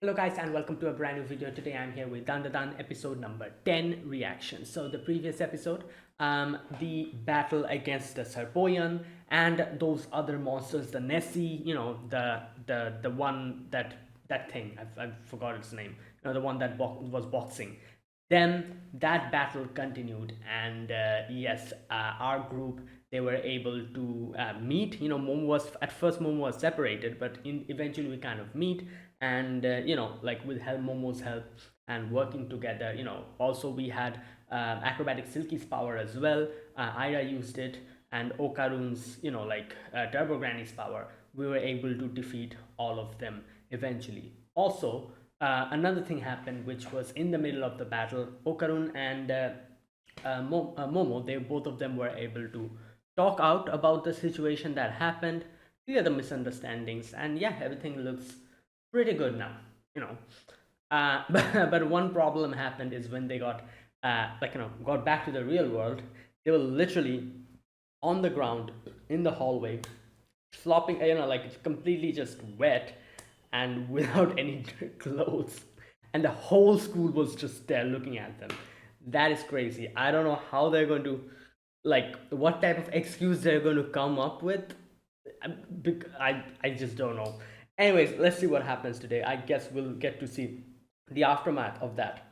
Hello guys and welcome to a brand new video. Today I'm here with Dandadan episode number 10 reaction. So the previous episode, the battle against the Serpoyan and those other monsters, the Nessie, the one that thing, I forgot its name, the one that was boxing. Then that battle continued, and yes, our group, they were able to meet. Momo was at first, Momo was separated, but eventually we kind of meet, and like with Momo's help and working together. Also we had acrobatic Silky's power as well. Ira used it, and Okarun's Turbo Granny's power. We were able to defeat all of them eventually. Also, another thing happened, which was in the middle of the battle. Okarun and Momo, they both of them were able to talk out about the situation that happened, clear the misunderstandings, and yeah, everything looks pretty good now. You know, but one problem happened is when they got back to the real world. They were literally on the ground in the hallway, flopping, like completely just wet and without any clothes, and the whole school was just there looking at them. That is crazy. I don't know how they're going to, like, what type of excuse they're going to come up with. I just don't know. Anyways, let's see what happens today. I guess we'll get to see the aftermath of that.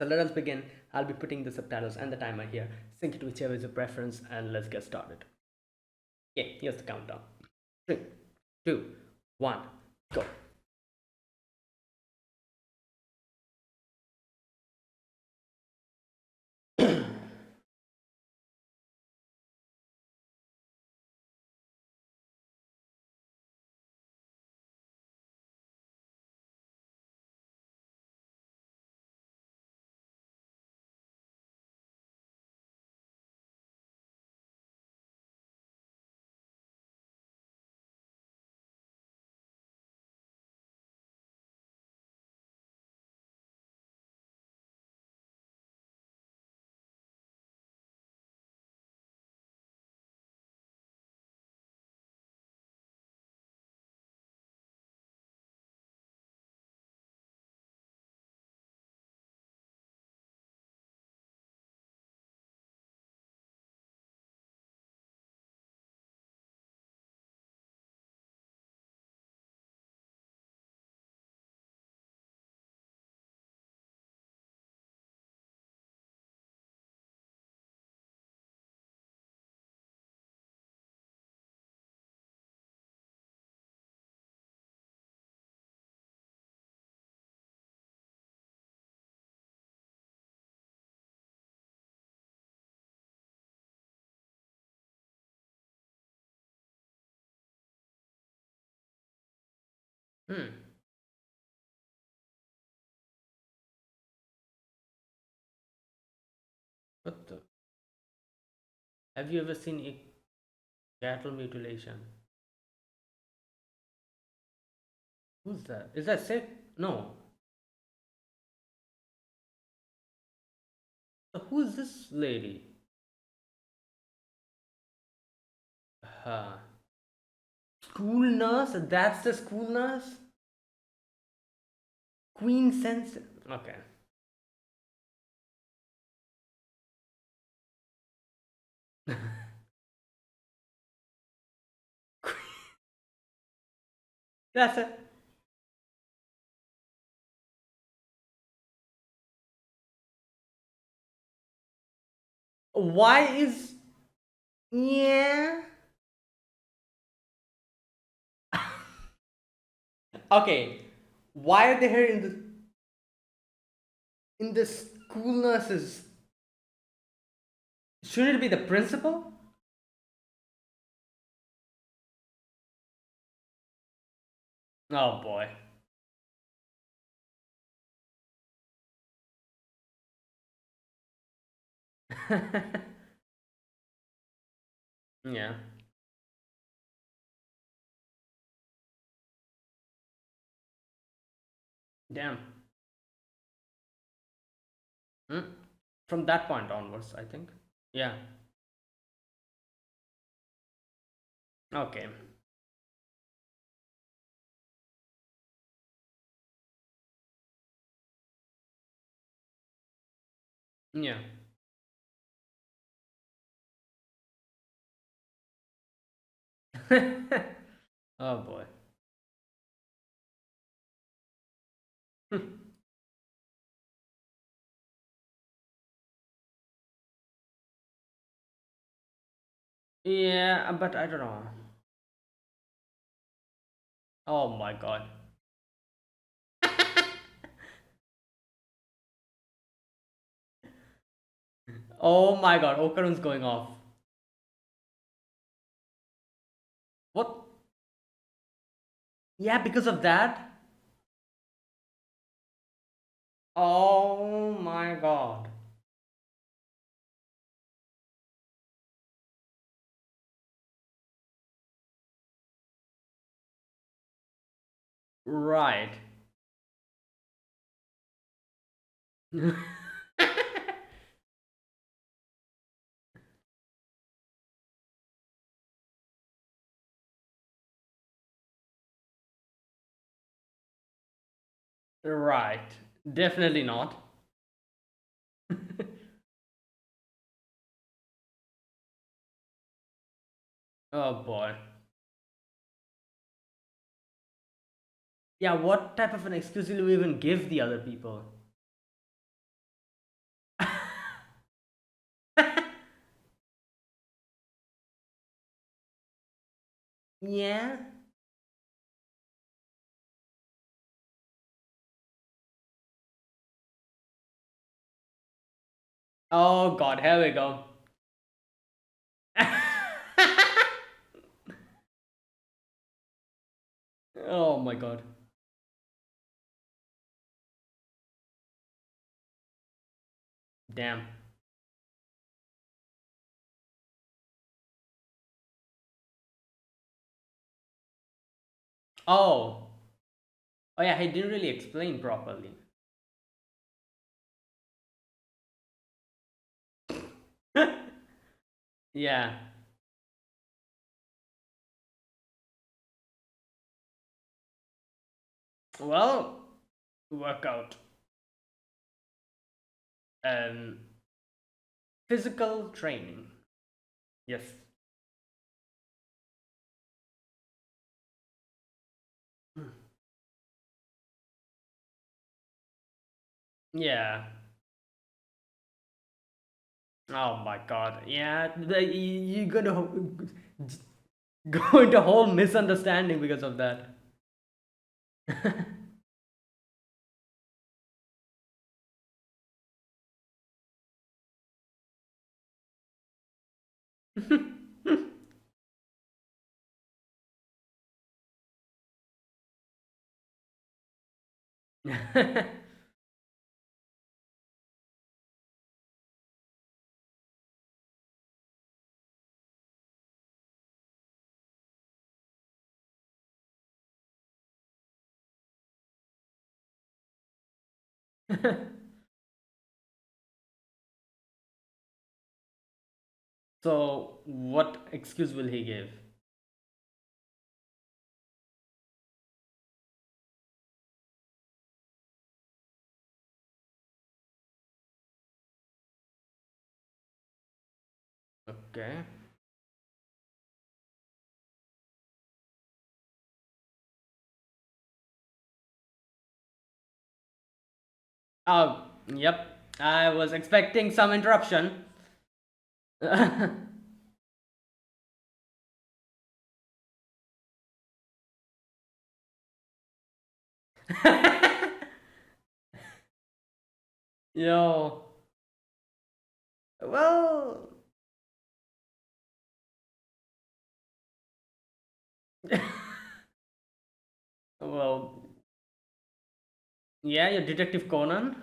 So let us begin. I'll be putting the subtitles and the timer here. Sync it whichever is your preference, and let's get started. Okay, here's the countdown. 3, 2, 1, go. Hmm. What the? Have you ever seen a cattle mutilation? Who's that? Is that sick? No. Who's this lady? School nurse? That's the school nurse? Queen Sense? Okay. That's it. Why is. Yeah. Okay. Why are they here in the school nurses? Shouldn't it be the principal? Oh boy. Yeah. Damn. Hmm. From that point onwards, I think. Yeah. Okay. Yeah. Oh boy. Yeah, but I don't know. Oh my god. Oh my god, Okarun's going off. What? Yeah, because of that? Oh my god. Right. Right. Definitely not. Oh boy. Yeah, what type of an excuse will you even give the other people? Yeah. Oh god, here we go. Oh my god. Damn. Oh. Oh yeah, he didn't really explain properly. Yeah. Well, workout. Um, physical training. Yes. Yeah. Oh my god. Yeah, you're gonna go into a whole misunderstanding because of that. So, what excuse will he give? Okay. Oh, yep. I was expecting some interruption. Yo. Well, well, yeah, you're Detective Conan.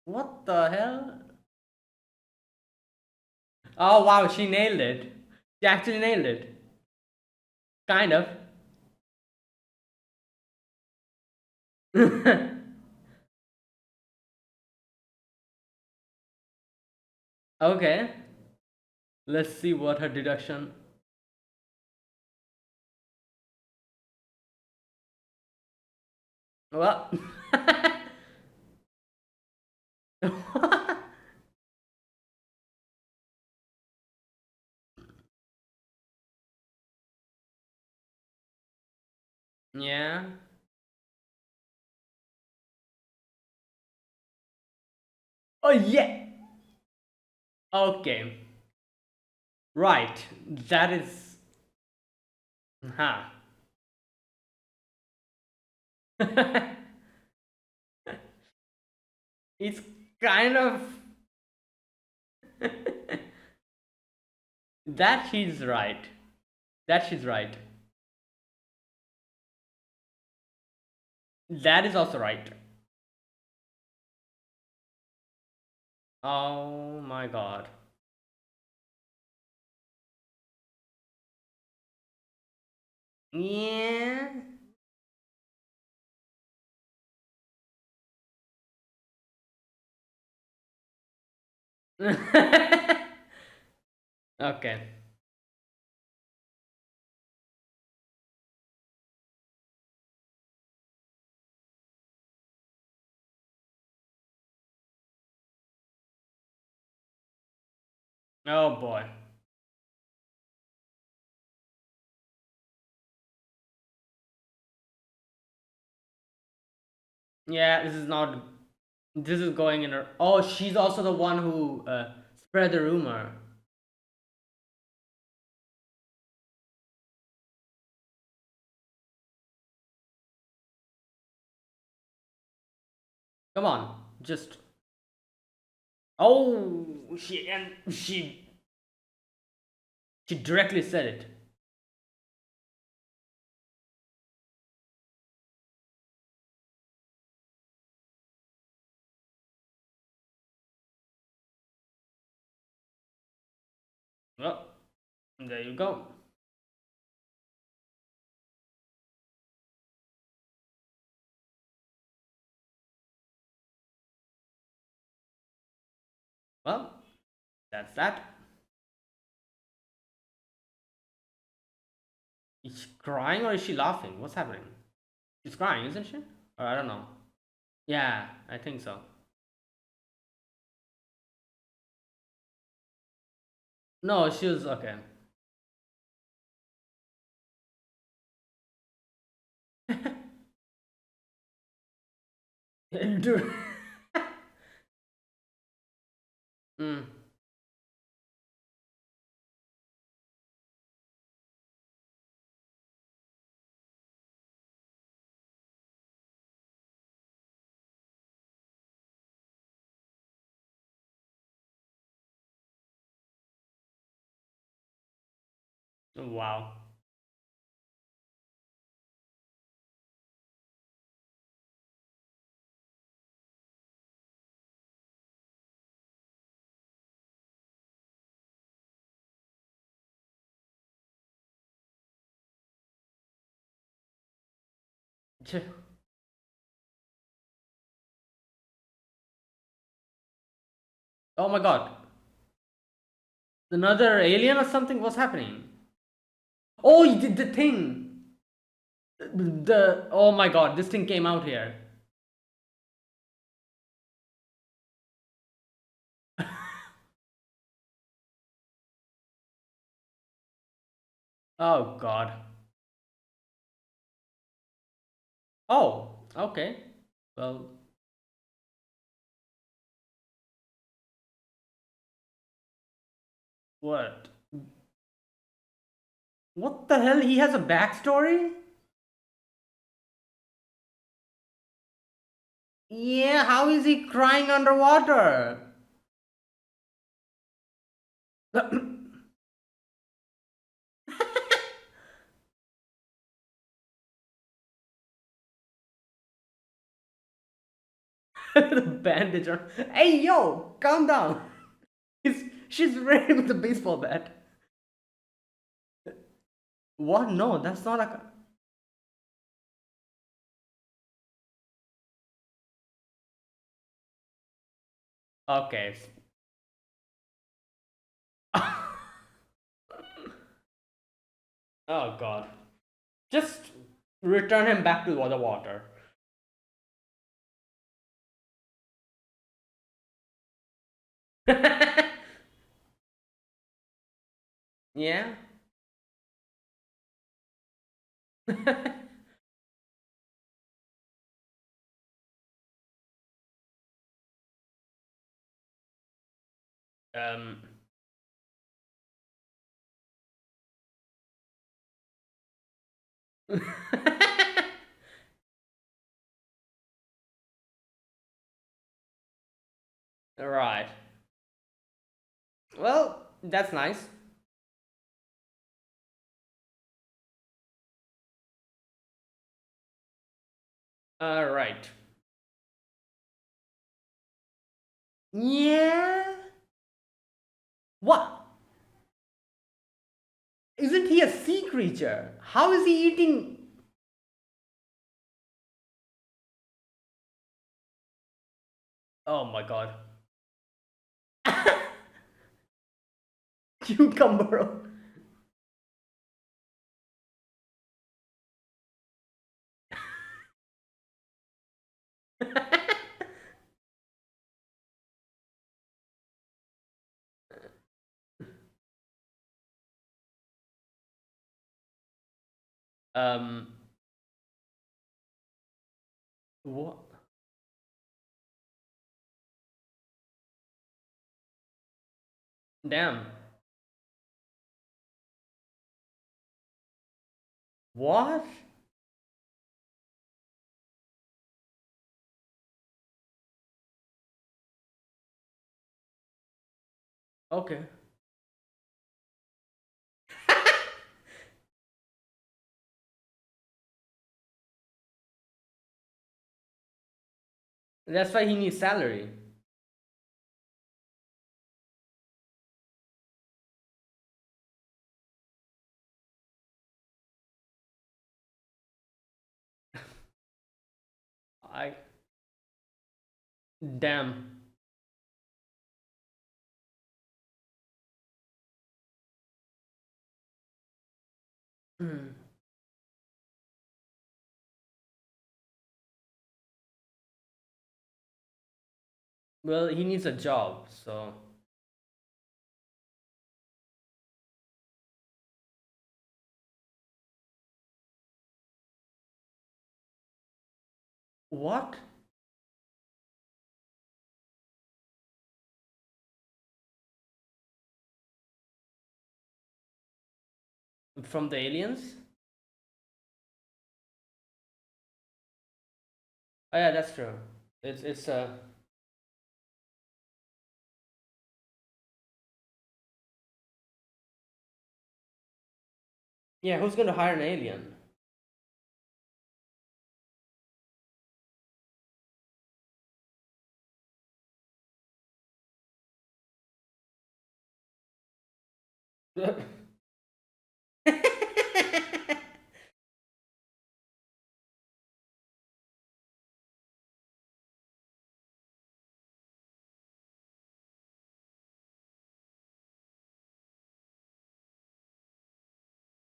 What the hell? Oh wow, she nailed it. She actually nailed it. Kind of. Okay. Let's see what her deduction. Well, Yeah. Oh yeah. Okay. Right. That is. Huh. It's kind of that he's right. That she's right. That is also right. Oh my god. Yeah. Okay. Oh boy. Yeah, this is not. This is going in her. Oh, she's also the one who spread the rumor. Come on, just. Oh, she directly said it. Well, there you go. Well, that's that. Is she crying or is she laughing? What's happening? She's crying, isn't she? Or I don't know. Yeah, I think so. No, she was okay. Dude. Mm, wow. Oh my god. Another alien or something? What's happening? Oh, you did the thing. The oh my god, this thing came out here. Oh god. Oh, okay. Well, what? What the hell? He has a backstory? Yeah, how is he crying underwater? The bandage on. Hey, yo, calm down. She's ready with the baseball bat. What? No, that's not a. Okay. Oh god. Just return him back to the water. Yeah. um. Right. Well, that's nice. Right. Yeah. What? Isn't he a sea creature? How is he eating? Oh my god. Cucumber. um. What? Damn. What? Okay. That's why he needs salary. I. Damn. Hmm. Well, he needs a job, so. What? From the aliens? Oh yeah, that's true. It's. Yeah, who's gonna hire an alien?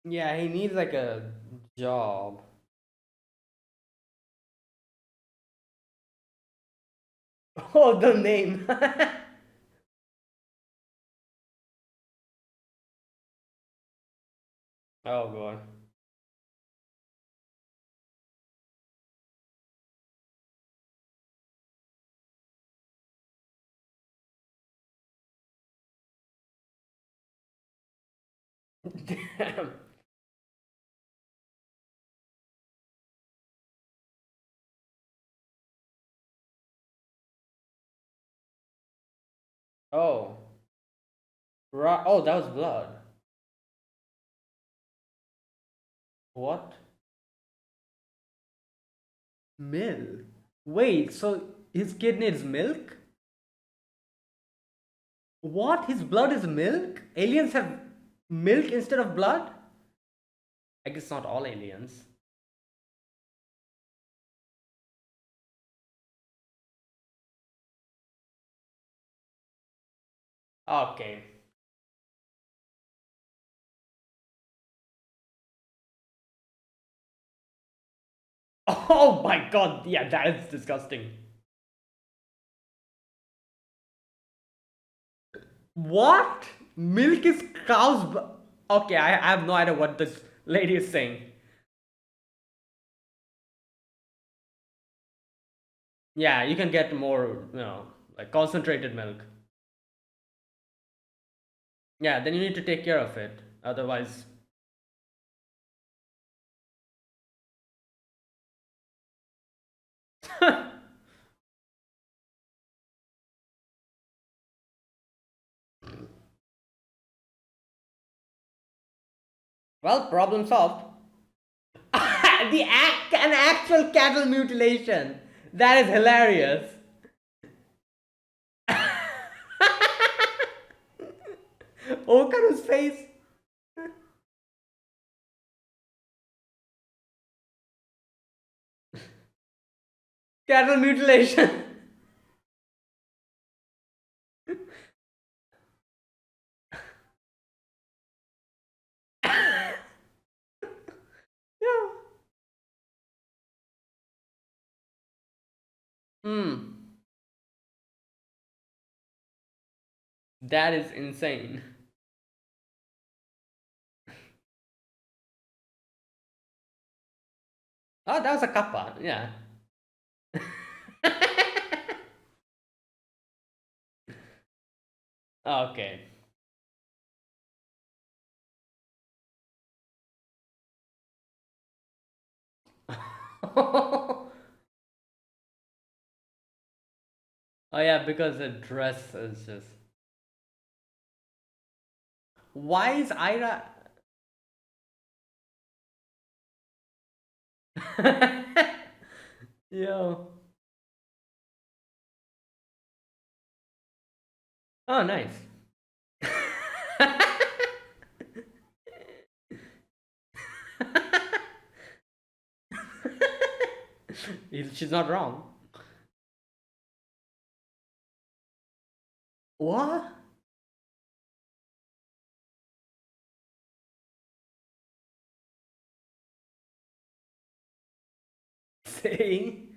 Yeah, he needs like a job. Oh, the name. Oh god. Damn. Oh. Right. Oh, that was blood. What? Milk. Wait, so his kid needs milk? What? His blood is milk? Aliens have milk instead of blood? I guess not all aliens. Okay. Oh my god, yeah, that is disgusting. What? Milk is cow's blood? Okay, I have no idea what this lady is saying. Yeah, you can get more, like concentrated milk. Yeah, then you need to take care of it. Otherwise, well, problem solved. An actual cattle mutilation. That is hilarious. Okaru's face. Cattle mutilation. Yeah. Hmm. That is insane. Oh, that was a kappa. Yeah. Okay. Oh yeah, because the dress is just. Why is Ira? Yo. Oh, nice. She's not wrong. What? Saying?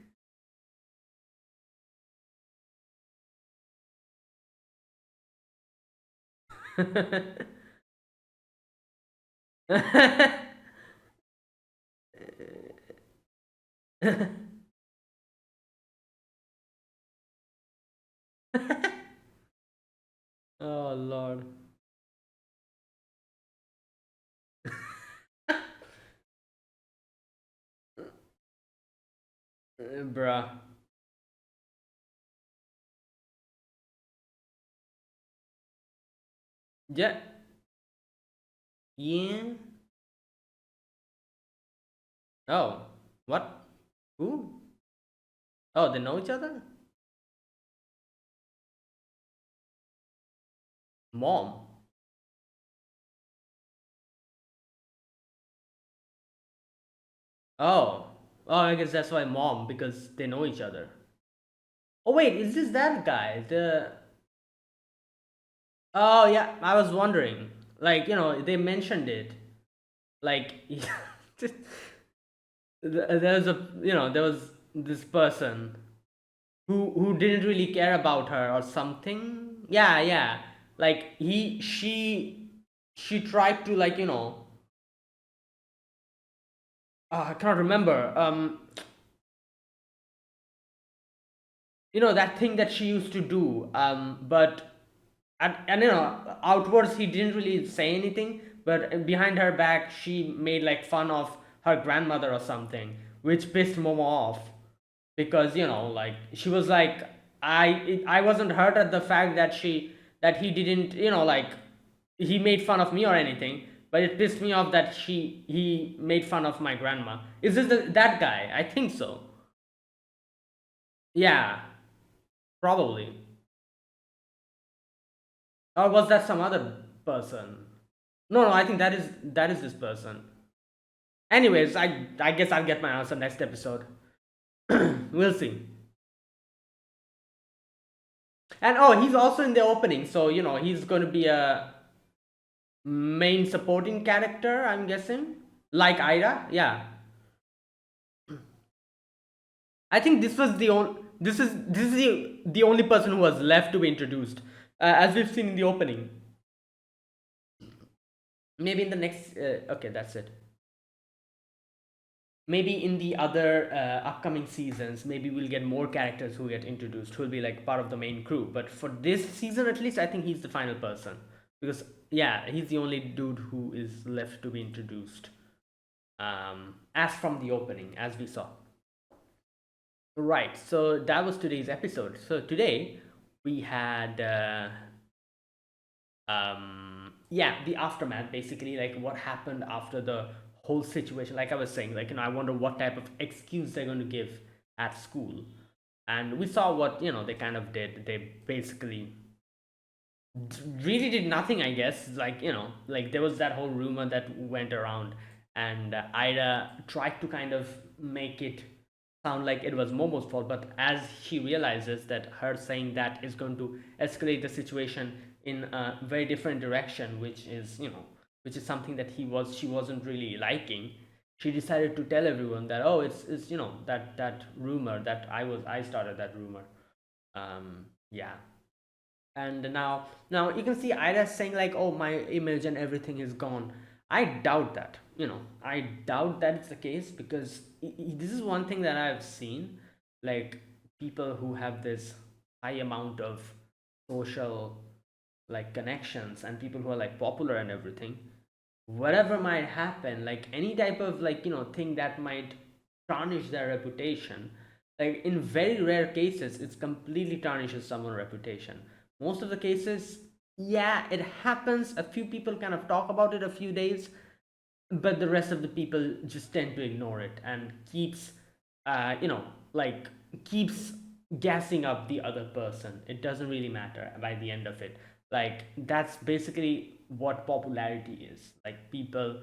Oh Lord. Bruh. Yeah. Yeah. Oh. What? Who? Oh, they know each other? Mom. Oh. Oh, I guess that's why mom, because they know each other. Oh wait, is this that guy? The Oh yeah, I was wondering. Like, they mentioned it. Like there was there was this person who didn't really care about her or something. Yeah, yeah. Like she tried to, like, I can't remember. That thing that she used to do. But and outwards he didn't really say anything, but behind her back she made like fun of her grandmother or something, which pissed Momo off, because like she was like, I wasn't hurt at the fact that he didn't, like, he made fun of me or anything, but it pissed me off that he made fun of my grandma. Is this that guy? I think so. Yeah, probably. Or was that some other person? No, no, I think that is this person. Anyways, I guess I'll get my answer next episode. We'll see. And oh, he's also in the opening, so he's going to be a main supporting character, I'm guessing. Like Ira, yeah. I think this is the only person who was left to be introduced, as we've seen in the opening. Maybe in the next okay, that's it. Maybe in the other upcoming seasons, maybe we'll get more characters who get introduced who will be like part of the main crew, but for this season at least I think he's the final person, because yeah, he's the only dude who is left to be introduced, as from the opening, as we saw. Right, so that was today's episode. So today we had yeah, the aftermath, basically, like what happened after the whole situation. Like I was saying, like, I wonder what type of excuse they're going to give at school. And we saw what, they kind of did. They basically really did nothing, I guess. Like, like there was that whole rumor that went around, and Ida tried to kind of make it sound like it was Momo's fault, but as she realizes that her saying that is going to escalate the situation in a very different direction, which is something that she wasn't really liking, she decided to tell everyone that, oh, it's that rumor that I started that rumor. Yeah. And now you can see Ida saying like, oh, my image and everything is gone. I doubt that. I doubt that it's the case, because this is one thing that I've seen, like, people who have this high amount of social, like, connections, and people who are like popular and everything, whatever might happen, like any type of, like, thing that might tarnish their reputation, like in very rare cases it's completely tarnishes someone's reputation. Most of the cases, yeah, it happens, a few people kind of talk about it a few days, but the rest of the people just tend to ignore it and keeps like, keeps gassing up the other person. It doesn't really matter by the end of it. Like, that's basically what popularity is. Like, people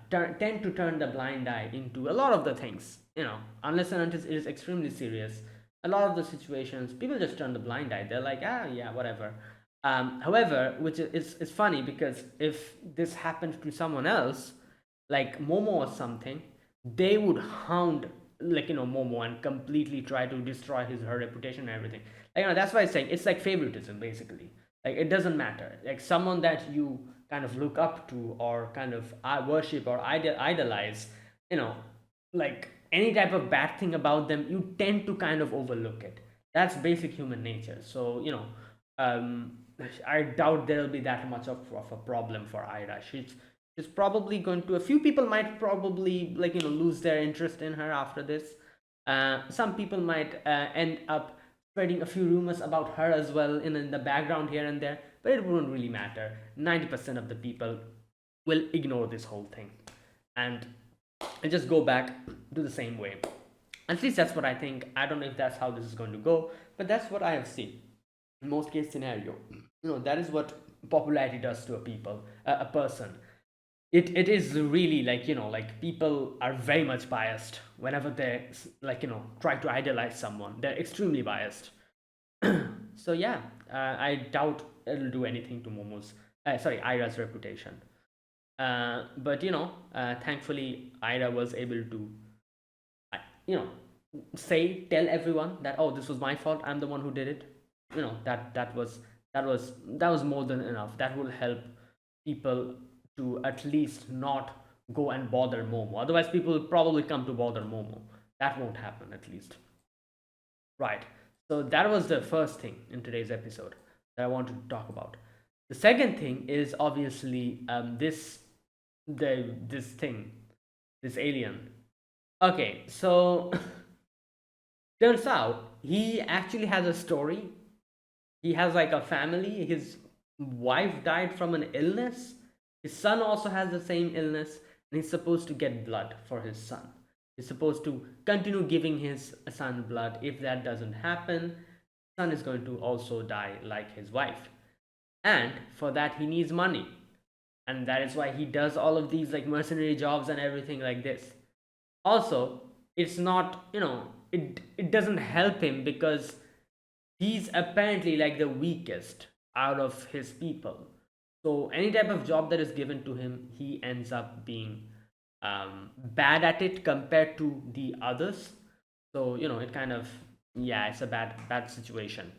tend to turn the blind eye into a lot of the things, unless and until it is extremely serious. A lot of the situations, people just turn the blind eye. They're like, ah, yeah, whatever. However, which is funny, because if this happened to someone else, like Momo or something, they would hound, like, Momo, and completely try to destroy her reputation and everything. Like, that's why I'm saying it's like favoritism, basically. Like, it doesn't matter. Like, someone that you kind of look up to, or kind of worship or idolize, you know, like any type of bad thing about them, you tend to kind of overlook it. That's basic human nature. So, um, I doubt there'll be that much of a problem for Ida. She's probably going to. A few people might probably, like, lose their interest in her after this. Some people might end up spreading a few rumors about her as well in the background here and there, but it wouldn't really matter. 90% of the people will ignore this whole thing, and just go back to the same way. At least that's what I think. I don't know if that's how this is going to go, but that's what I have seen in most case scenario. That is what popularity does to a person. It is really, like, like, people are very much biased whenever they, like, try to idolize someone. They're extremely biased. So yeah, I doubt it'll do anything to Momo's, sorry, Ira's reputation. But thankfully Ira was able to, you know tell everyone that, oh, this was my fault, I'm the one who did it. That was more than enough. That will help people to at least not go and bother Momo. Otherwise, people will probably come to bother Momo. That won't happen, at least. Right. So that was the first thing in today's episode that I wanted to talk about. The second thing is obviously, this thing, this alien. Okay, so turns out he actually has a story. He has like a family. His wife died from an illness. His son also has the same illness, and he's supposed to get blood for his son. He's supposed to continue giving his son blood. If that doesn't happen, son is going to also die like his wife. And for that, he needs money. And that is why he does all of these, like, mercenary jobs and everything like this. Also, it's not, it doesn't help him, because he's apparently like the weakest out of his people. So any type of job that is given to him, he ends up being bad at it compared to the others. So it kind of, yeah, it's a bad situation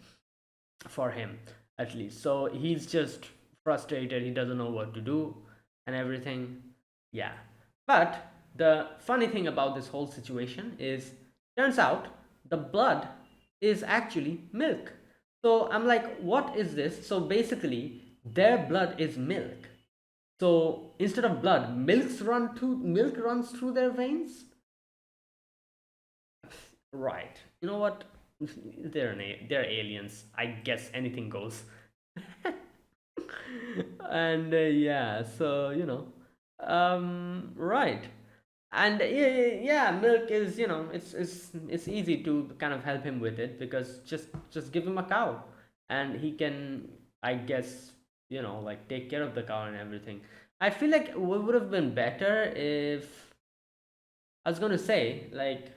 for him, at least. So he's just frustrated. He doesn't know what to do, and everything. Yeah. But the funny thing about this whole situation is, turns out the blood is actually milk. So I'm like, what is this? So basically, their blood is milk. So instead of blood, milk runs through their veins. Right. You know what? They're aliens. I guess anything goes. And yeah, so right. And yeah, milk is, it's easy to kind of help him with it, because just give him a cow, and he can, I guess, like take care of the cow and everything. I feel like it would have been better if, I was going to say, like,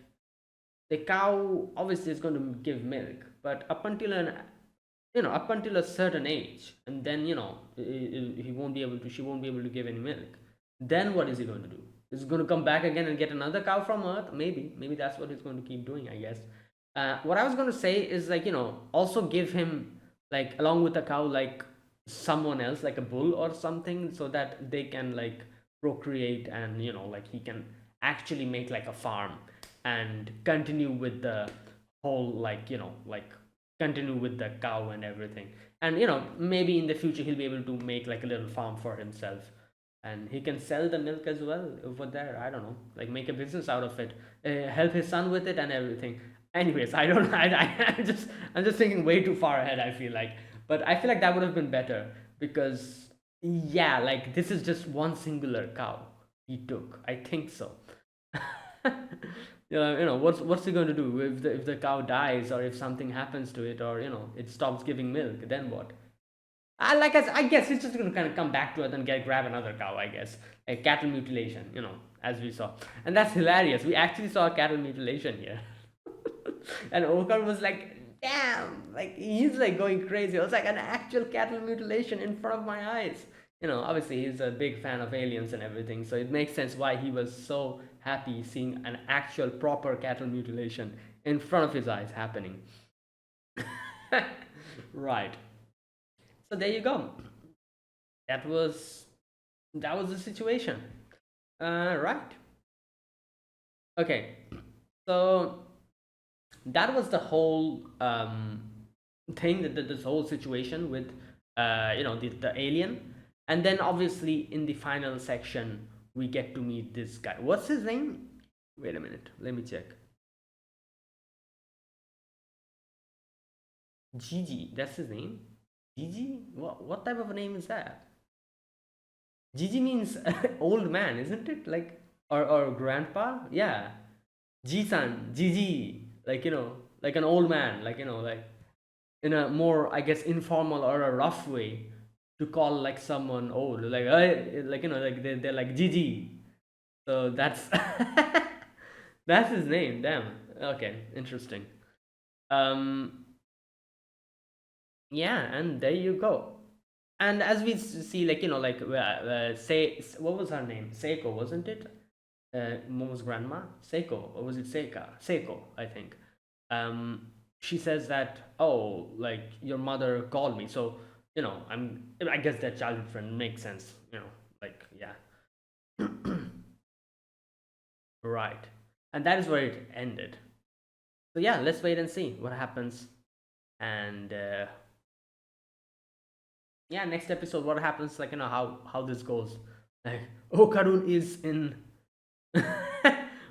the cow obviously is going to give milk, but up until a certain age, and then he won't be able to she won't be able to give any milk. Then what is he going to do? Is he going to come back again and get another cow from earth? Maybe that's what he's going to keep doing, I guess. What I was going to say is, like, also give him, like, along with the cow, like someone else, like a bull or something, so that they can, like, procreate, and like he can actually make like a farm and continue with the whole, like, like continue with the cow and everything. And maybe in the future he'll be able to make like a little farm for himself, and he can sell the milk as well over there. I don't know, like make a business out of it, help his son with it and everything. Anyways, I don't I'm just thinking way too far ahead, I feel like. But I feel like that would have been better, because yeah, like this is just one singular cow he took, I think so. What's he going to do if the cow dies, or if something happens to it, or it stops giving milk? Then what? I guess he's just going to kind of come back to it and grab another cow. I guess a cattle mutilation, as we saw, and that's hilarious. We actually saw a cattle mutilation here, and Okar was like, "Damn!" Like he's like going crazy. It was like an actual cattle mutilation in front of my eyes. Obviously he's a big fan of aliens and everything, so it makes sense why he was so happy seeing an actual proper cattle mutilation in front of his eyes happening. Right. So there you go. That was the situation. Right. Okay. So that was the whole thing, that this whole situation with the alien. And then obviously in the final section we get to meet this guy. What's his name? Wait a minute, let me check. Gigi, that's his name. Gigi, what type of a name is that? Gigi means old man, isn't it? Like, or grandpa? Yeah. Ji-san, Gigi, like, like an old man, like, like in a more, I guess, informal or a rough way to call like someone old, like, like, like they're like Gigi. So that's that's his name. Damn. Okay, interesting. Um, yeah, and there you go. And as we see, like, like, say, what was her name? Seiko, wasn't it? Momo's grandma, Seiko, or was it Seika? Seiko, I think. She says that, oh, like your mother called me, so I guess that childhood friend makes sense. Like, yeah. Right. And that is where it ended. So yeah, let's wait and see what happens. And yeah, next episode, what happens? Like, how this goes. Like, Okarun is in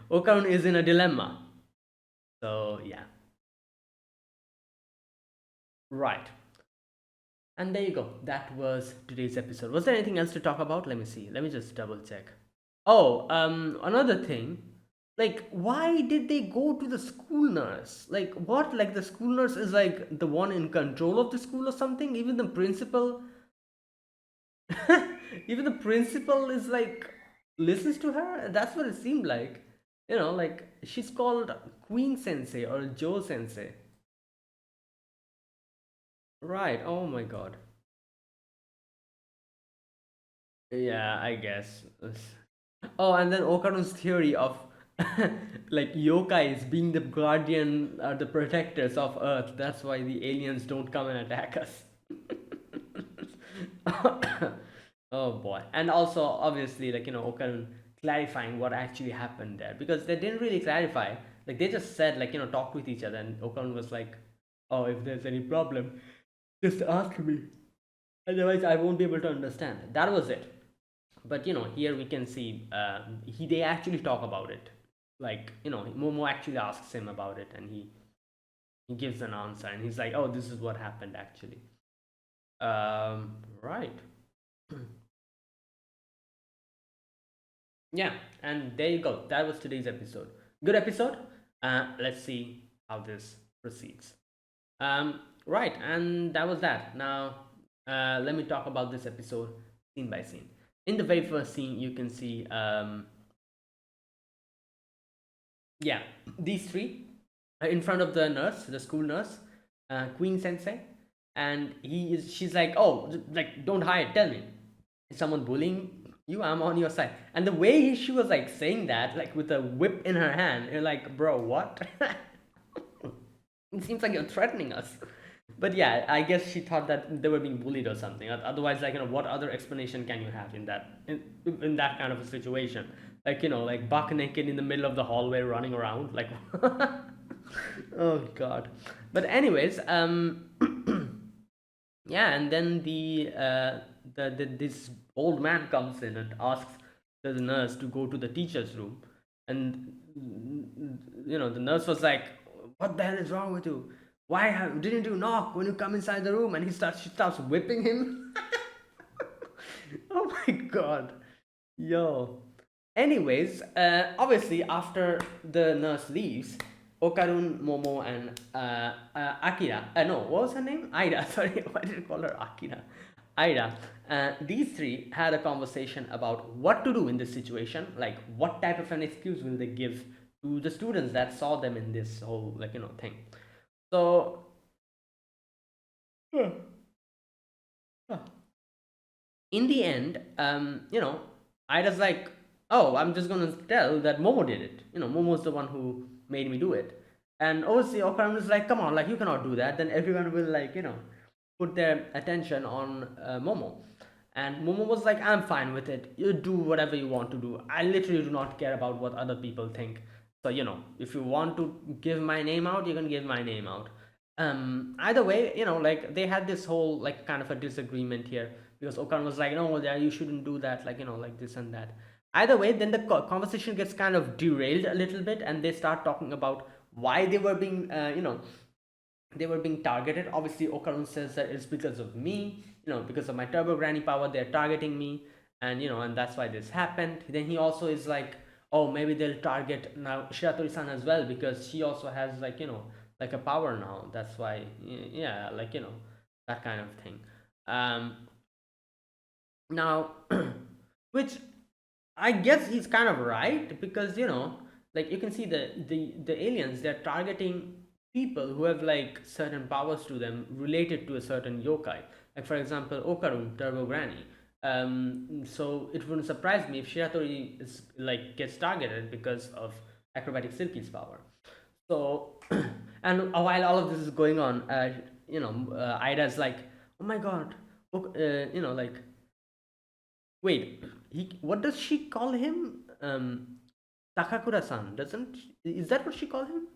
Okarun is in a dilemma. So yeah. Right. And there you go. That was today's episode. Was there anything else to talk about? Let me see. Let me just double check. Oh, another thing. Like, why did they go to the school nurse? Like, what? Like, the school nurse is like the one in control of the school or something? Even the principal, even the principal is like, listens to her? That's what it seemed like. Like, she's called Queen Sensei or Joe Sensei. Right. Oh my god. Yeah, I guess. Oh, and then Okaru's theory of like yokais being the guardian or the protectors of Earth. That's why the aliens don't come and attack us. Oh boy. And also obviously like Okan clarifying what actually happened there, because they didn't really clarify. Like they just said like talk with each other, and Okan was like, "Oh, if there's any problem, just ask me. Otherwise I won't be able to understand." That was it. But here we can see he they actually talk about it. Like Momo actually asks him about it, and he gives an answer, and he's like, "Oh, this is what happened actually." Right. Yeah, and there you go. That was today's episode. Good episode. Let's see how this proceeds. Right, and that was that. Now, let me talk about this episode scene by scene. In the very first scene, you can see, yeah, these three in front of the nurse, the school nurse, Queen Sensei, and she's like, "Oh, like don't hide. Tell me, is someone bullying you? I'm on your side." And the way she was like saying that, like with a whip in her hand, you're like, "Bro, what?" It seems like you're threatening us. But yeah, I guess she thought that they were being bullied or something. Otherwise, like what other explanation can you have in that kind of a situation? Like like buck naked in the middle of the hallway, running around, like. Oh God. But anyways, yeah, and then this old man comes in and asks the nurse to go to the teacher's room, and the nurse was like, "What the hell is wrong with you? Didn't you knock when you come inside the room?" And she starts whipping him. Oh my God, yo. Anyways, obviously after the nurse leaves, Okarun, Momo, and Akira. No, what was her name? Aida. Sorry, why did I call her Akira? Aida. These three had a conversation about what to do in this situation. Like, what type of an excuse will they give to the students that saw them in this whole thing. So, in the end, Ida's like, "Oh, I'm just gonna tell that Momo did it. Momo's the one who made me do it." And obviously, Okaran is like, "Come on, like you cannot do that." Then everyone will put their attention on Momo. And Momo was like, "I'm fine with it. You do whatever you want to do. I literally do not care about what other people think. So, if you want to give my name out, you can give my name out." Either way, like they had this whole like kind of a disagreement here, because Okan was like, "No, yeah, you shouldn't do that," like like this and that. Either way, then the conversation gets kind of derailed a little bit, and they start talking about why they were being targeted. Obviously, Okarun says that it's because of me, because of my turbo granny power, they're targeting me, and and that's why this happened. Then he also is like, "Oh, maybe they'll target now Shiratori-san as well, because she also has like a power now. That's why, yeah, like that kind of thing." Now, which I guess he's kind of right, because like you can see the aliens, they're targeting people who have like certain powers to them related to a certain yokai. Like for example, Okarun, Turbo Granny. So it wouldn't surprise me if Shiratori is like gets targeted because of acrobatic Silky's power. So, and while all of this is going on, Ida's like, "Oh my God, like wait, what does she call him? Takakura-san, doesn't is that what she called him?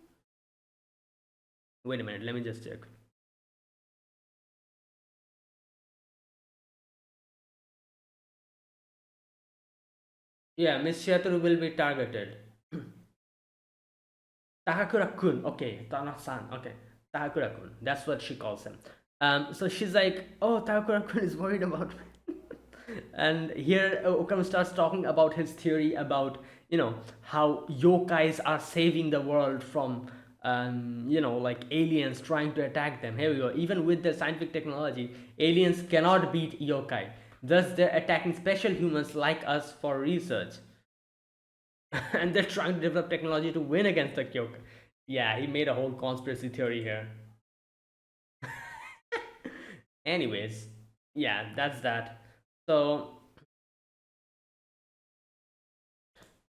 Wait a minute, let me just check. Yeah, Miss Shiaturu will be targeted. Takakura-kun, okay, Tana-san, okay, Takakura-kun, that's what she calls him. So she's like, "Oh, Takakura-kun is worried about me." And here Okama starts talking about his theory about how yokais are saving the world from like aliens trying to attack them. Here we go. Even with the scientific technology, aliens cannot beat yokai. Thus, they're attacking special humans like us for research. And they're trying to develop technology to win against the yokai. Yeah, he made a whole conspiracy theory here. Anyways, yeah, that's that. So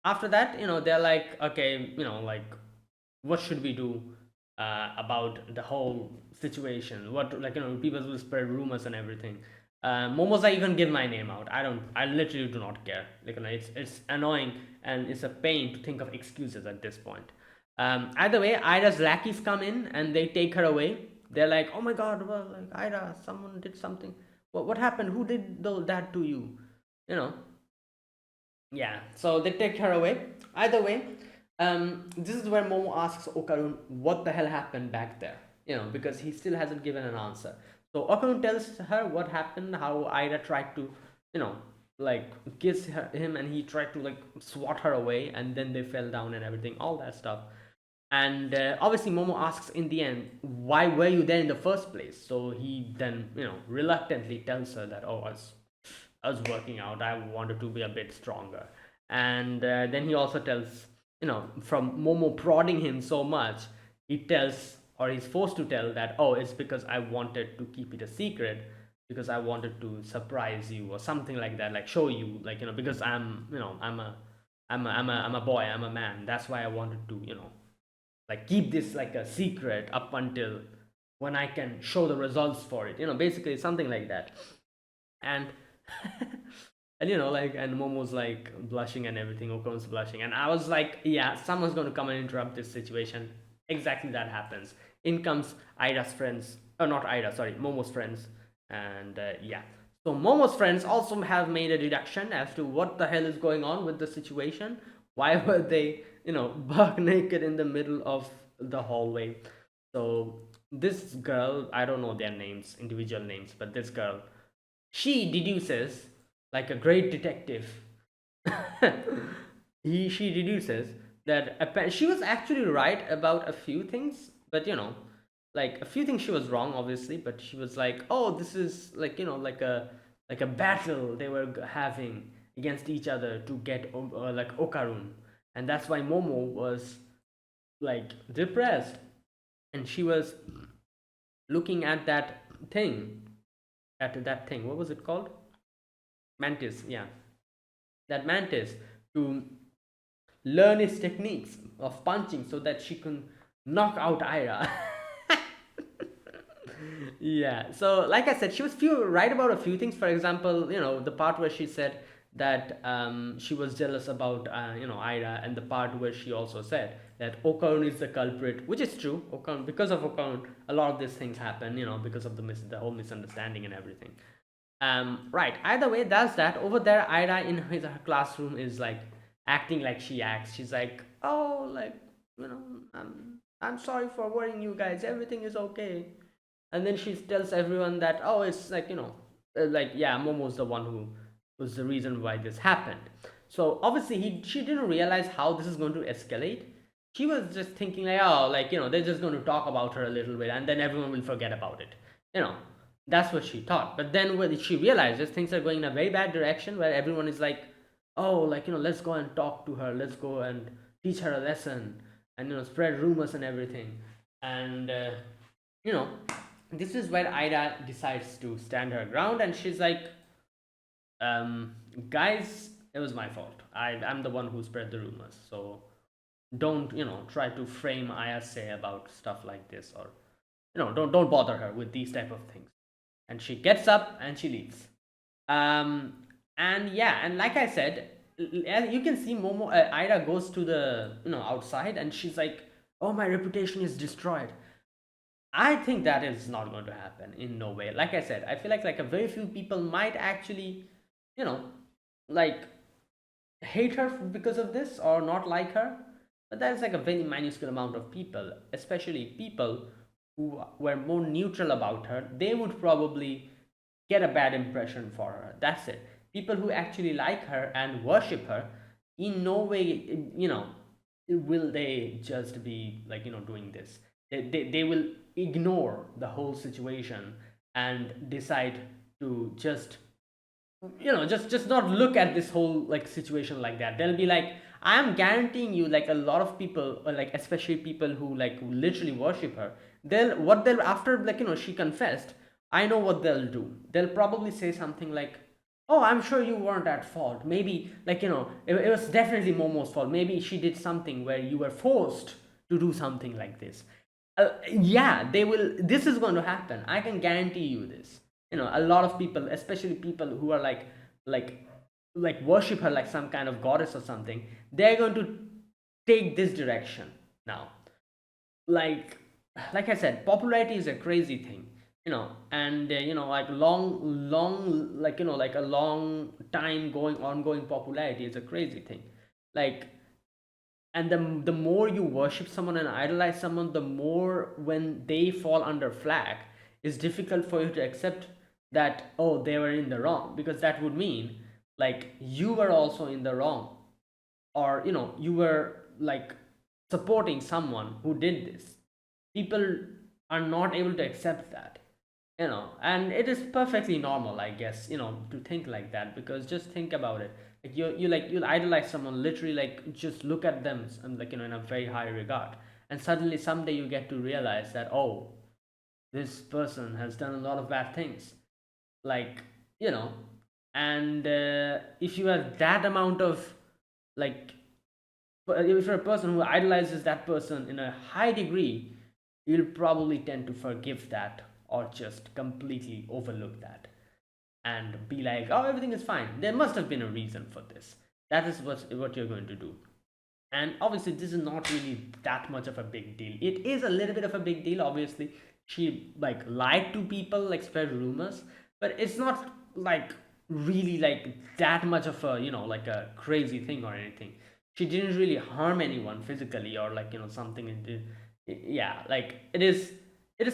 after that, they're like, "Okay, like what should we do about the whole situation? What, like, people will spread rumors and everything." Momo's like, you can give my name out. I literally do not care. Like, it's annoying and it's a pain to think of excuses at this point. Either way, Ida's lackeys come in and they take her away. They're like, oh my god, well, like Ida, someone did something. What happened? Who did that to you? You know, yeah, so they take her away. Either way, this is where Momo asks Okarun what the hell happened back there, because he still hasn't given an answer. So Okarun tells her what happened, how Ida tried to, you know, like kiss him, and he tried to like swat her away, and then they fell down and everything, all that stuff. And obviously, Momo asks in the end, why were you there in the first place? So he then, reluctantly tells her that, oh, I was working out. I wanted to be a bit stronger. And then he also tells, from Momo prodding him so much, he tells, or he's forced to tell that, oh, it's because I wanted to keep it a secret, because I wanted to surprise you or something like that, like show you, like, because I'm a boy, I'm a man. That's why I wanted to, like keep this like a secret up until when I can show the results for it. Basically something like that. And and like, and Momo's like blushing and everything, Okon's blushing, and I was like, yeah, someone's going to come and interrupt this situation. Exactly, that happens. In comes Ida's friends, or not Ida, sorry, Momo's friends. And yeah, so Momo's friends also have made a deduction as to what the hell is going on with the situation. Why were they, buck naked in the middle of the hallway? So this girl, I don't know their names, individual names, but this girl, she deduces, like a great detective, she deduces that she was actually right about a few things, but like a few things she was wrong, obviously. But she was like, oh, this is like, like a battle they were having against each other to get like Okarun, and that's why Momo was like depressed, and she was looking at thing that thing. What was it called? Mantis, yeah, that mantis, to learn its techniques of punching so that she can knock out Ira. Yeah, so like I said, she was right about a few things. For example, the part where she said that she was jealous about Ira, and the part where she also said that Okarun is the culprit, which is true. Okarun, because of Okarun, a lot of these things happen, because of the whole misunderstanding and everything. Right, either way, that's that. Over there, Ida in her classroom is like acting like she acts. She's like, oh, like, I'm sorry for worrying you guys, everything is okay. And then she tells everyone that, oh, it's like, like, yeah, Momo's the one who was the reason why this happened. So obviously she didn't realize how this is going to escalate. She was just thinking like, oh, like, they're just going to talk about her a little bit and then everyone will forget about it. That's what she thought. But then when she realizes things are going in a very bad direction, where everyone is like, oh, like, let's go and talk to her, let's go and teach her a lesson, and spread rumors and everything. And you know this is where Ida decides to stand her ground, and she's like, guys, it was my fault. I'm the one who spread the rumors, so don't try to frame Ayase about stuff like this, or don't bother her with these type of things. And she gets up and she leaves. um and yeah, and like I said, as you can see, Ida goes to the outside, and she's like, oh, my reputation is destroyed. I think that is not going to happen in no way. Like I said, I feel like a very few people might actually, you know, like hate her because of this or not like her, but that's like a very minuscule amount of people, especially people who were more neutral about her. They would probably get a bad impression for her. That's it. People who actually like her and worship her, in no way, will they just be like, doing this. They will ignore the whole situation and decide to just just not look at this whole like situation like that. They'll be like, I am guaranteeing you, like a lot of people, or like especially people who like literally worship her, they'll after, like, she confessed, I know what they'll do. They'll probably say something like, oh, I'm sure you weren't at fault. Maybe, like, it was definitely Momo's fault. Maybe she did something where you were forced to do something like this. Yeah, they will. This is going to happen. I can guarantee you this. A lot of people, especially people who are like worship her like some kind of goddess or something, they're going to take this direction now. like like I said, popularity is a crazy thing, and like long like like a long time going ongoing popularity is a crazy thing. Like, and the more you worship someone and idolize someone, the more when they fall under flag, it's difficult for you to accept that, oh, they were in the wrong, because that would mean like you were also in the wrong, or you were like supporting someone who did this. People are not able to accept that, and it is perfectly normal, I guess, to think like that, because just think about it. Like you'll idolize someone, literally, like just look at them and like in a very high regard, and suddenly someday you get to realize that, oh, this person has done a lot of bad things. Like, you know and if you have that amount of, like, if you're a person who idolizes that person in a high degree, you'll probably tend to forgive that, or just completely overlook that, and be like, oh, everything is fine, there must have been a reason for this. That is what you're going to do. And obviously this is not really that much of a big deal. It is a little bit of a big deal, obviously. She like lied to people, like spread rumors, but it's not like really like that much of a, like a crazy thing or anything. She didn't really harm anyone physically, or like, something into, yeah, like it is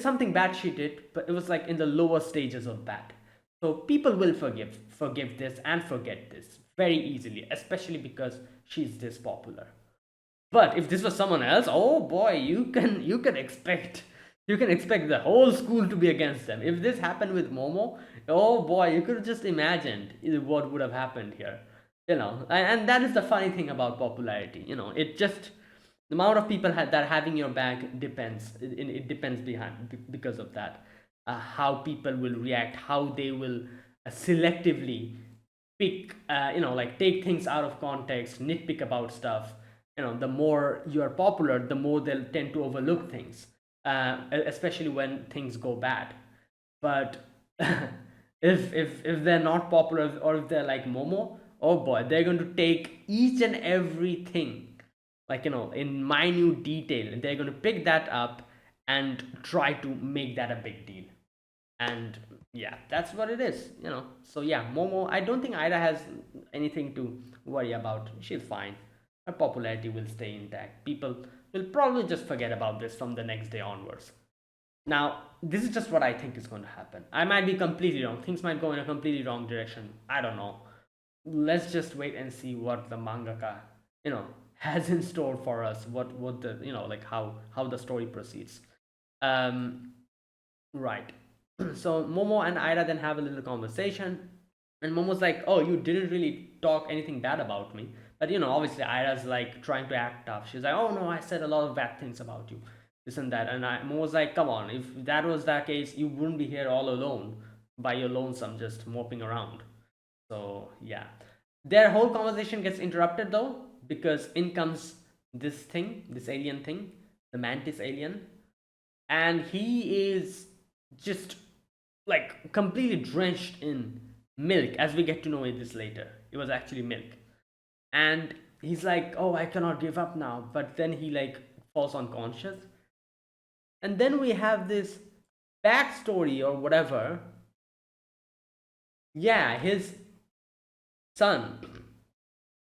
something bad she did, but it was like in the lower stages of bad. So people will forgive this and forget this very easily, especially because she's this popular. But if this was someone else, oh boy, you can expect the whole school to be against them. If this happened with Momo, oh boy, you could have just imagined what would have happened here. And that is the funny thing about popularity. It just, the amount of people that are having your back depends. It depends because of that. How people will react, how they will selectively pick, like take things out of context, nitpick about stuff. The more you are popular, the more they'll tend to overlook things, especially when things go bad. But if they're not popular, or if they're like Momo, oh boy, they're going to take each and everything, like, in minute detail, and they're going to pick that up and try to make that a big deal. And yeah, that's what it is. So yeah, Momo, I don't think Ida has anything to worry about. She's fine. Her popularity will stay intact. People will probably just forget about this from the next day onwards. Now, this is just what I think is going to happen. I might be completely wrong. Things might go in a completely wrong direction. I don't know. Let's just wait and see what the mangaka, has in store for us. What the, like how the story proceeds. Um, right. So Momo and Ida then have a little conversation, and Momo's like, "Oh, you didn't really talk anything bad about me." But obviously Ida's like trying to act tough. She's like, "Oh no, I said a lot of bad things about you, this and that." And Momo's like, "Come on, if that was that case, you wouldn't be here all alone by your lonesome, just moping around." So yeah, their whole conversation gets interrupted though, because in comes this alien thing, the mantis alien, and he is just like completely drenched in milk, as we get to know it this later. It was actually milk. And he's like, oh, I cannot give up now. But then he like falls unconscious. And then we have this backstory or whatever. Yeah, his son.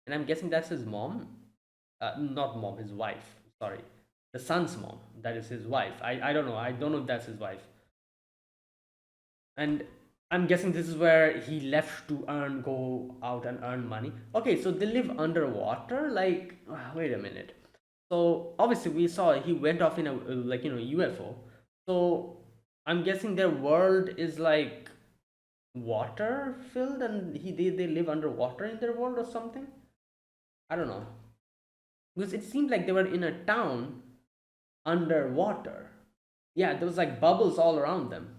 And I'm guessing that's his mom. Not mom, his wife. Sorry. The son's mom. That is his wife. I don't know. I don't know if that's his wife. And I'm guessing this is where he left to go out and earn money. Okay, so they live underwater. Like, wait a minute. So obviously we saw he went off in a like UFO. So I'm guessing their world is like water filled, and they live underwater in their world or something. I don't know, because it seemed like they were in a town underwater. Yeah, there was like bubbles all around them.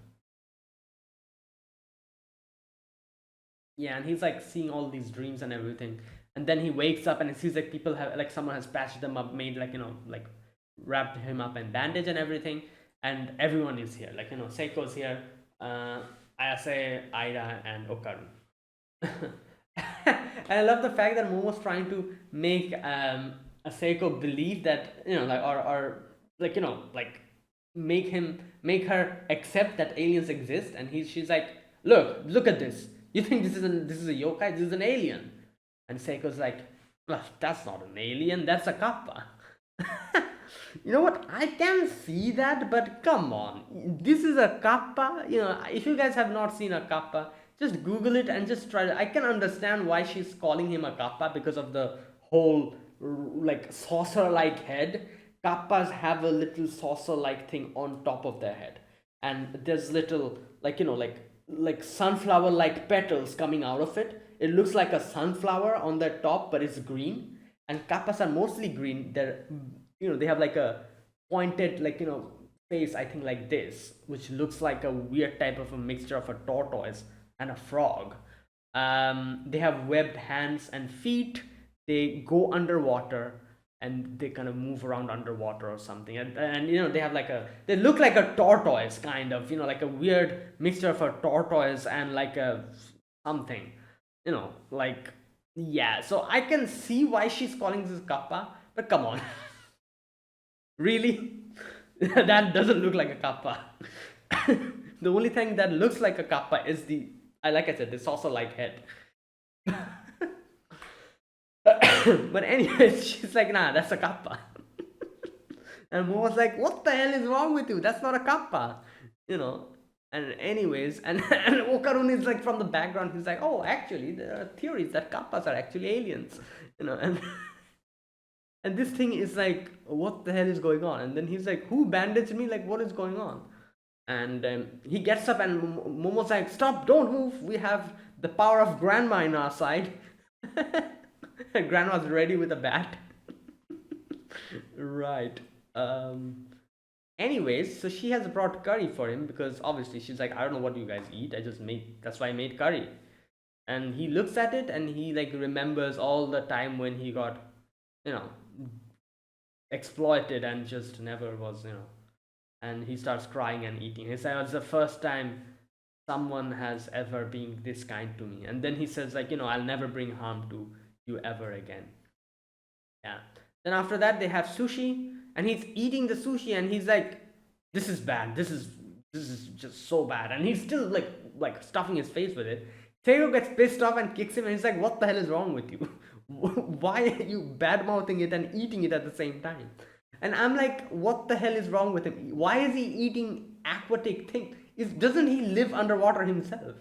Yeah, and he's like seeing all these dreams and everything, and then he wakes up and it sees like people have, like, someone has patched them up, made like like wrapped him up in bandage and everything, and everyone is here, like Seiko's here, uh I say Aida and Okarun. And I love the fact that Momo's trying to make Seiko believe that, like, or like, like, make her accept that aliens exist, and she's like, look at this. You think this is a yokai? This is an alien. And Seiko's like, well, that's not an alien. That's a kappa. You know what? I can see that, but come on. This is a kappa. If you guys have not seen a kappa, just Google it and just try. I can understand why she's calling him a kappa because of the whole like saucer-like head. Kappas have a little saucer-like thing on top of their head, and there's little, like, like sunflower-like petals coming out of it. It looks like a sunflower on their top, but it's green. And kappas are mostly green. They have like a pointed, like, face, I think, like this, which looks like a weird type of a mixture of a tortoise and a frog. They have webbed hands and feet. They go underwater and they kind of move around underwater or something. And they have they look like a tortoise, kind of, like a weird mixture of a tortoise and like a something, like, yeah. So I can see why she's calling this kappa, but come on. Really? That doesn't look like a kappa. The only thing that looks like a kappa is like I said, the saucer-like head. But anyways, she's like, nah, that's a kappa. And Mo was like, what the hell is wrong with you? That's not a kappa. And anyways, and Okarun is like from the background, he's like, oh, actually, there are theories that kappas are actually aliens. And and this thing is like, what the hell is going on? And then he's like, who bandaged me? Like, what is going on? And he gets up and Momo's like, stop, don't move. We have the power of grandma in our side. Grandma's ready with a bat. Right. Anyways, so she has brought curry for him because obviously she's like, I don't know what you guys eat. That's why I made curry. And he looks at it and he like remembers all the time when he got, exploited and just never was, and he starts crying and eating. He says, it's the first time someone has ever been this kind to me. And then he says, like, I'll never bring harm to you ever again. Yeah. Then after that, they have sushi, and he's eating the sushi, and he's like, this is bad. This is just so bad. And he's still like stuffing his face with it. Teigo gets pissed off and kicks him, and he's like, what the hell is wrong with you? Why are you bad mouthing it and eating it at the same time? And I'm like, what the hell is wrong with him? Why is he eating aquatic things? Doesn't he live underwater himself?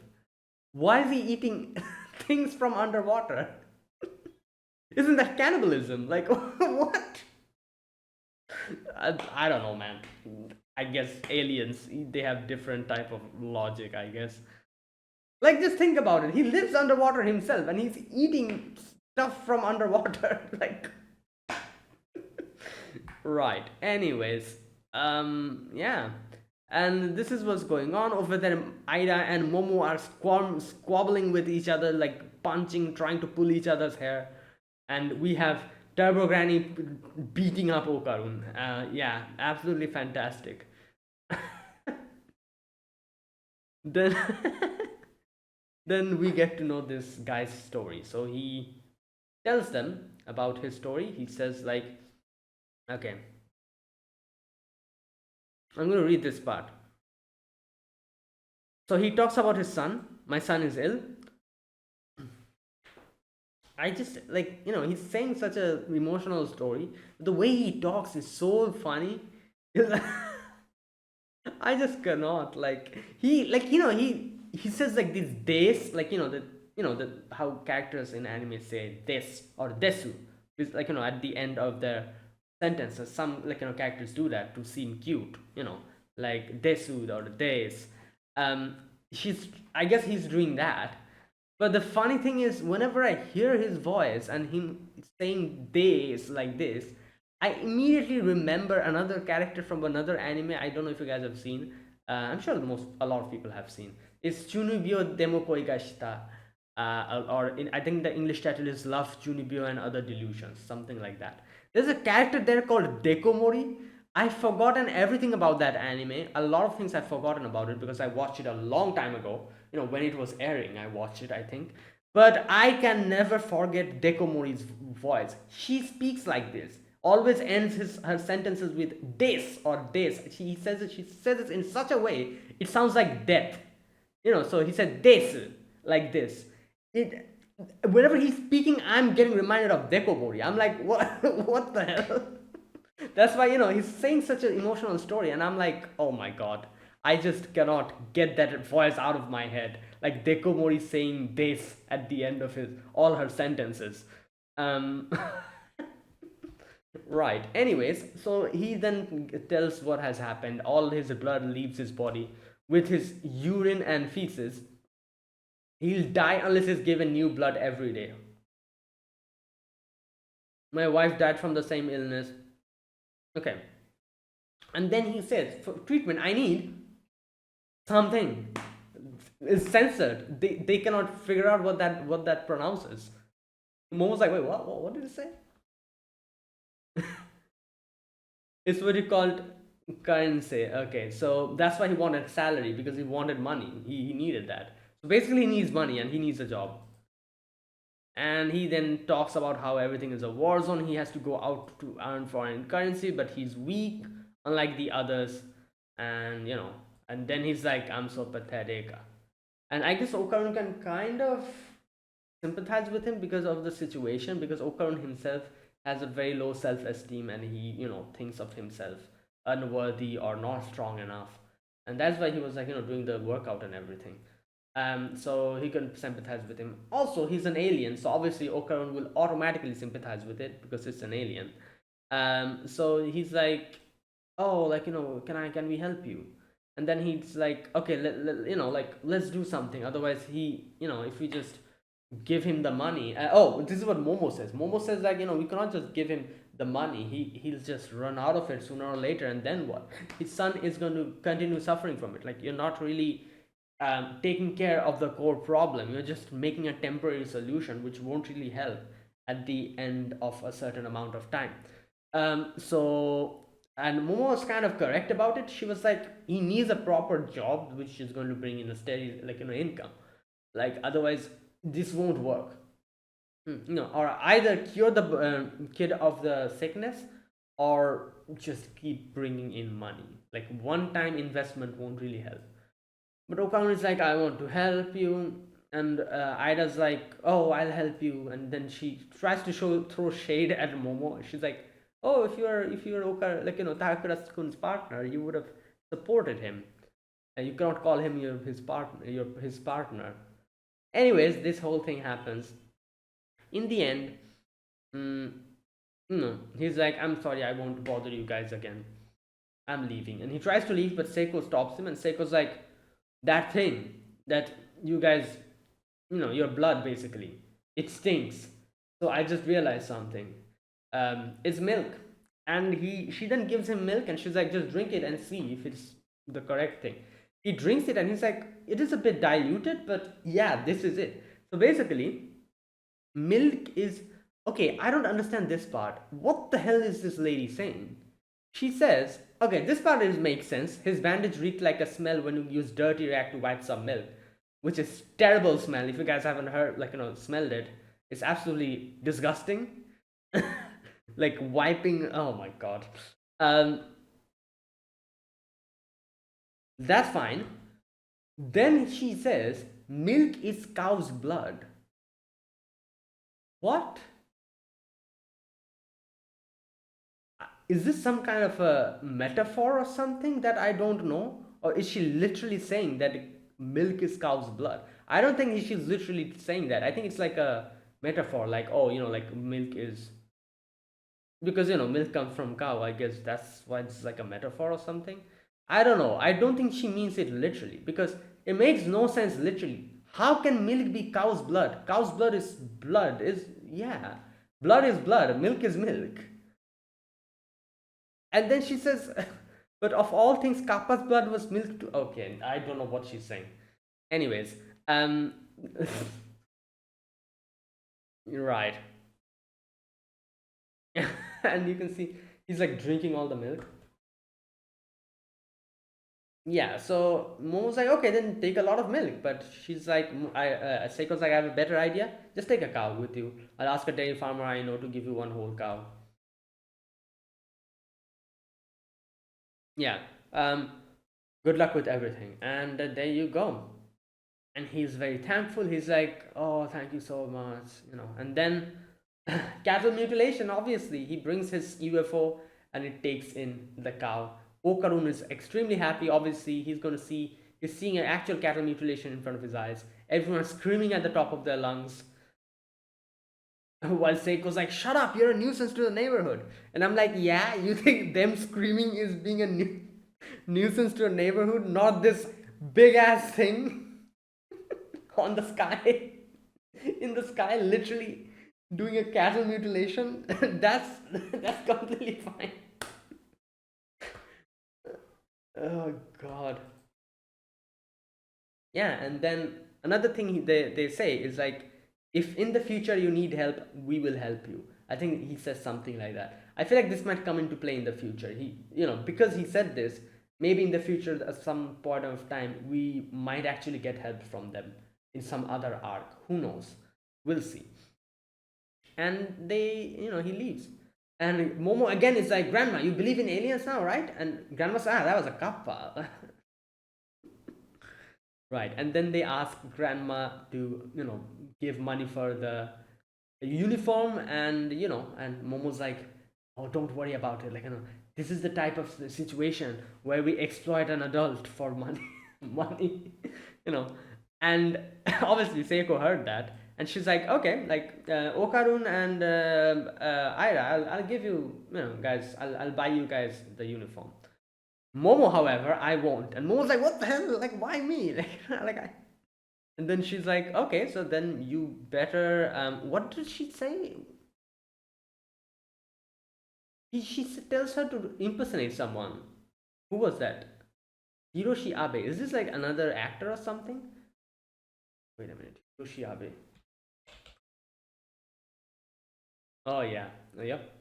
Why is he eating things from underwater? Isn't that cannibalism? Like, what? I don't know, man. I guess aliens, they have different type of logic, I guess. Like, just think about it. He lives underwater himself and he's eating stuff from underwater. Like, right. Anyways, yeah. And this is what's going on over there. Aida and Momo are squabbling with each other, like punching, trying to pull each other's hair. And we have Turbo Granny beating up Okarun. Yeah, absolutely fantastic. Then, then we get to know this guy's story. So he tells them about his story. He says, like, okay, I'm going to read this part. So he talks about his son. My son is ill. I just, like, he's saying such a emotional story. The way he talks is so funny. I just cannot, like, he says like these days, like, the how characters in anime say this or desu, is like, at the end of their sentences. Some, like, characters do that to seem cute, like desu or des. I guess he's doing that. But the funny thing is, whenever I hear his voice and him saying this like this, I immediately remember another character from another anime. I don't know if you guys have seen. I'm sure a lot of people have seen. It's Chunibyo Demo Koigashita. I think the English title is Love, Chunibyo and Other Delusions, something like that. There's a character there called Dekomori. I've forgotten everything about that anime. A lot of things I've forgotten about it because I watched it a long time ago. When it was airing, I watched it, I think. But I can never forget Dekomori's voice. She speaks like this. Always ends her sentences with this or this. She says it in such a way it sounds like death. So he said this, like this. It Whenever he's speaking, I'm getting reminded of Dekomori. I'm like, what what the hell? That's why, he's saying such an emotional story, and I'm like, oh my god, I just cannot get that voice out of my head. Like Dekomori saying this at the end of his all her sentences. Um, right. Anyways, so he then tells what has happened. All his blood leaves his body with his urine and feces. He'll die unless he's given new blood every day. My wife died from the same illness. Okay. And then he says, for treatment, I need something. It's censored. They cannot figure out what that pronounces. Momo's like, wait, what did it say? It's what he called currency. Okay, so that's why he wanted salary, because he wanted money. He needed that. So basically, he needs money and he needs a job. And he then talks about how everything is a war zone. He has to go out to earn foreign currency, but he's weak, unlike the others. And and then he's like, I'm so pathetic. And I guess Okarun can kind of sympathize with him because of the situation, because Okarun himself has a very low self-esteem, and he thinks of himself unworthy or not strong enough, and that's why he was like doing the workout and everything. So he can sympathize with him. Also, he's an alien, so obviously Okarun will automatically sympathize with it because it's an alien. So he's like, oh, like can we help you? And then he's like, okay, like let's do something. Otherwise, if we just give him the money. Oh, this is what Momo says. Momo says like we cannot just give him the money. He'll just run out of it sooner or later, and then what? His son is going to continue suffering from it. Like you're not really taking care of the core problem. You're just making a temporary solution which won't really help at the end of a certain amount of time. So and Momo was kind of correct about it. She was like, he needs a proper job which is going to bring in a steady income. Like otherwise, this won't work. Or either cure the kid of the sickness, or just keep bringing in money. Like one time investment won't really help. But Okan is like, I want to help you, and Ida's like, oh, I'll help you, and then she tries to throw shade at Momo. She's like, oh, if you were Oka, like Takakura-kun's partner, you would have supported him. And you cannot call him his partner. Anyways, this whole thing happens. In the end, mm, he's like, I'm sorry, I won't bother you guys again. I'm leaving. And he tries to leave, but Seiko stops him, and Seiko's like, that thing that you guys, your blood basically, it stinks. So I just realized something. It's milk. And she then gives him milk, and she's like, just drink it and see if it's the correct thing. He drinks it, and he's like, it is a bit diluted, but yeah, this is it. So basically, milk is okay. I don't understand this part. What the hell is this lady saying? She says, okay, this part makes sense. His bandage reeked like a smell when you use dirty rag to wipe some milk, which is terrible smell. If you guys haven't heard, smelled it, it's absolutely disgusting. Like wiping. Oh my god. Um, that's fine. Then she says, milk is cow's blood. What? Is this some kind of a metaphor or something that I don't know? Or is she literally saying that milk is cow's blood? I don't think she's literally saying that. I think it's like a metaphor, like, oh, like milk is. Because, milk comes from cow. I guess that's why it's like a metaphor or something. I don't know. I don't think she means it literally, because it makes no sense literally. How can milk be cow's blood? Cow's blood is blood. Yeah. Blood is blood. Milk is milk. And then she says, but of all things, Kappa's blood was milk too. Okay, I don't know what she's saying. Anyways, right. And you can see he's like drinking all the milk. Yeah, so Momo's like, okay, then take a lot of milk. But she's like, Seiko's like, I have a better idea. Just take a cow with you. I'll ask a dairy farmer I know to give you one whole cow. Yeah. Um, Good luck with everything. And there you go. And he's very thankful. He's like, oh, thank you so much, And then cattle mutilation, obviously. He brings his UFO and it takes in the cow. Okarun is extremely happy. Obviously, he's seeing an actual cattle mutilation in front of his eyes. Everyone's screaming at the top of their lungs. While Seiko's like, shut up, you're a nuisance to the neighborhood. And I'm like, yeah, you think them screaming is being a nuisance to a neighborhood? Not this big ass thing on the sky, in the sky, literally doing a cattle mutilation. That's completely fine. Oh god. Yeah, and then another thing they say is like, if in the future you need help, we will help you. I think he says something like that. I feel like this might come into play in the future. Because he said this, maybe in the future at some point of time we might actually get help from them in some other arc. Who knows? We'll see. And he leaves. And Momo again is like, Grandma, you believe in aliens now, right? And Grandma says, that was a kappa. Right, and then they ask Grandma to, give money for the uniform, and Momo's like, oh, don't worry about it. Like, this is the type of situation where we exploit an adult for money, money, you know. And obviously Seiko heard that, and she's like, okay, like Okarun and Aira, I'll give you, guys, I'll buy you guys the uniform. Momo, however, I won't. And Momo's like, what the hell? Like, why me? Like I. And then she's like, okay, so then you better. What did she say? She tells her to impersonate someone. Who was that? Hiroshi Abe. Is this like another actor or something? Wait a minute. Hiroshi Abe. Oh yeah. Yep.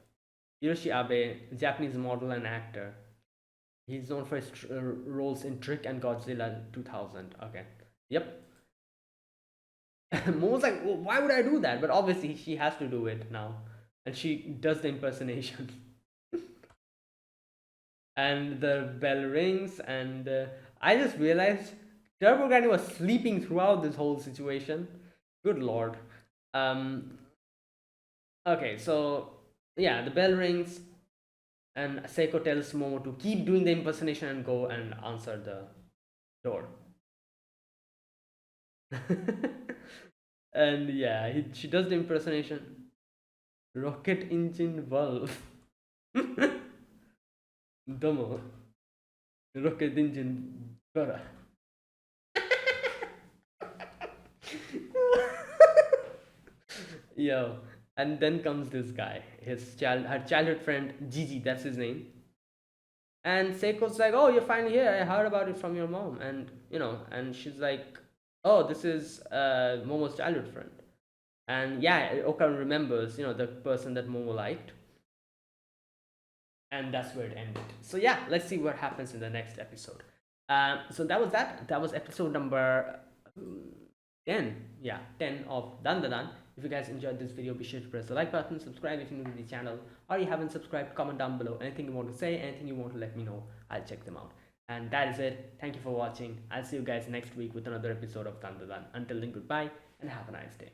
Hiroshi Abe, Japanese model and actor. He's known for his roles in Trick and Godzilla 2000. Okay. Yep. Mo's like, well, why would I do that? But obviously, she has to do it now. And she does the impersonation. And the bell rings, and I just realized Turbo Granny was sleeping throughout this whole situation. Good lord. Um, okay, so yeah, the bell rings, and Seiko tells Momo to keep doing the impersonation and go and answer the door. And yeah, she does the impersonation. Rocket engine valve. Domo. Rocket engine. Bara. Yo. And then comes this guy, her childhood friend Gigi, that's his name. And Seiko's like, "Oh, you're finally here. I heard about it from your mom." And and she's like, "Oh, this is Momo's childhood friend." And yeah, Okan remembers, the person that Momo liked. And that's where it ended. So yeah, let's see what happens in the next episode. So that was that. That was episode number 10. Yeah, 10 of Dandadan. If you guys enjoyed this video, be sure to press the like button, subscribe if you're new to the channel, or you haven't subscribed, comment down below. Anything you want to say, anything you want to let me know, I'll check them out. And that is it. Thank you for watching. I'll see you guys next week with another episode of Dandadan. Until then, goodbye and have a nice day.